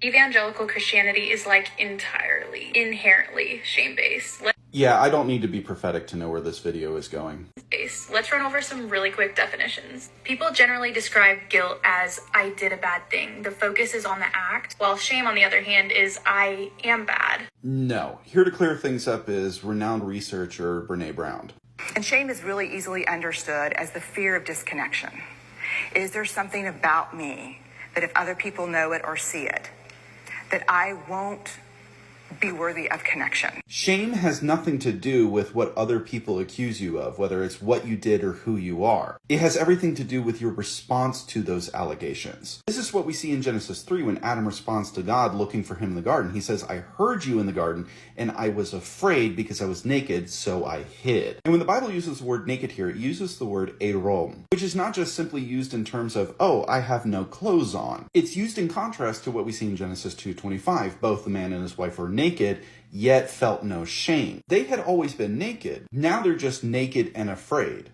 Evangelical Christianity is like inherently shame-based. Yeah, I don't need to be prophetic to know where this video is going. Let's run over some really quick definitions. People generally describe guilt as I did a bad thing. The focus is on the act, while shame, on the other hand, is I am bad. No. Here to clear things up is renowned researcher Brene Brown. And shame is really easily understood as the fear of disconnection. Is there something about me that if other people know it or see it, that I won't be worthy of connection? Shame has nothing to do with what other people accuse you of, whether it's what you did or who you are. It has everything to do with your response to those allegations. This is what we see in Genesis 3 when Adam responds to God looking for him in the garden. He says, I heard you in the garden and I was afraid because I was naked, so I hid. And when the Bible uses the word naked here, it uses the word erom, which is not just simply used in terms of, oh, I have no clothes on. It's used in contrast to what we see in Genesis 2:25. Both the man and his wife were naked, yet felt no shame. They had always been naked. Now they're just naked and afraid.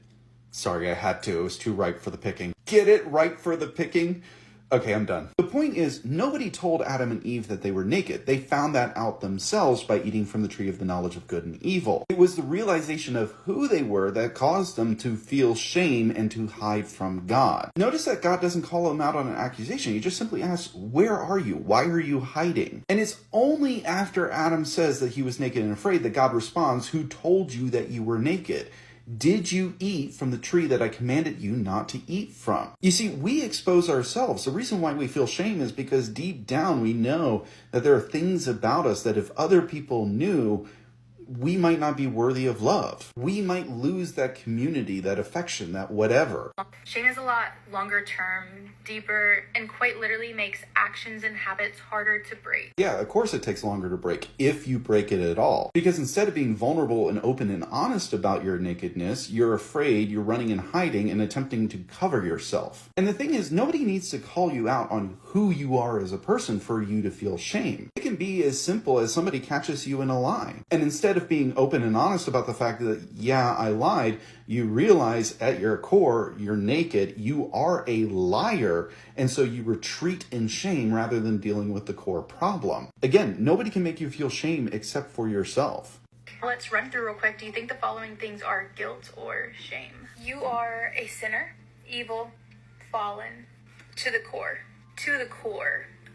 Sorry, I had to. It was too ripe for the picking. Get it? Ripe for the picking? Okay, I'm done. The point is, nobody told Adam and Eve that they were naked. They found that out themselves by eating from the tree of the knowledge of good and evil. It was the realization of who they were that caused them to feel shame and to hide from God. Notice that God doesn't call them out on an accusation. He just simply asks, where are you? Why are you hiding? And it's only after Adam says that he was naked and afraid that God responds, who told you that you were naked? Did you eat from the tree that I commanded you not to eat from? You see, we expose ourselves. The reason why we feel shame is because deep down we know that there are things about us that if other people knew, we might not be worthy of love. We might lose that community, that affection, that whatever. Shame is a lot longer term, deeper, and quite literally makes actions and habits harder to break. Yeah, of course it takes longer to break, if you break it at all. Because instead of being vulnerable and open and honest about your nakedness, you're afraid, you're running and hiding and attempting to cover yourself. And the thing is, nobody needs to call you out on who you are as a person for you to feel shame. It can be as simple as somebody catches you in a lie. And instead of being open and honest about the fact that, yeah, I lied, you realize at your core, you're naked, you are a liar, and so you retreat in shame rather than dealing with the core problem. Again, nobody can make you feel shame except for yourself. Let's run through real quick. Do you think the following things are guilt or shame? You are a sinner, evil, fallen, to the core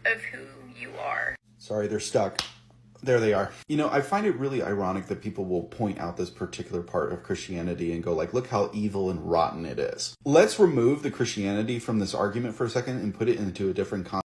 of who you are. Sorry, they're stuck. There they are. You know, I find it really ironic that people will point out this particular part of Christianity and go like, look how evil and rotten it is. Let's remove the Christianity from this argument for a second and put it into a different context.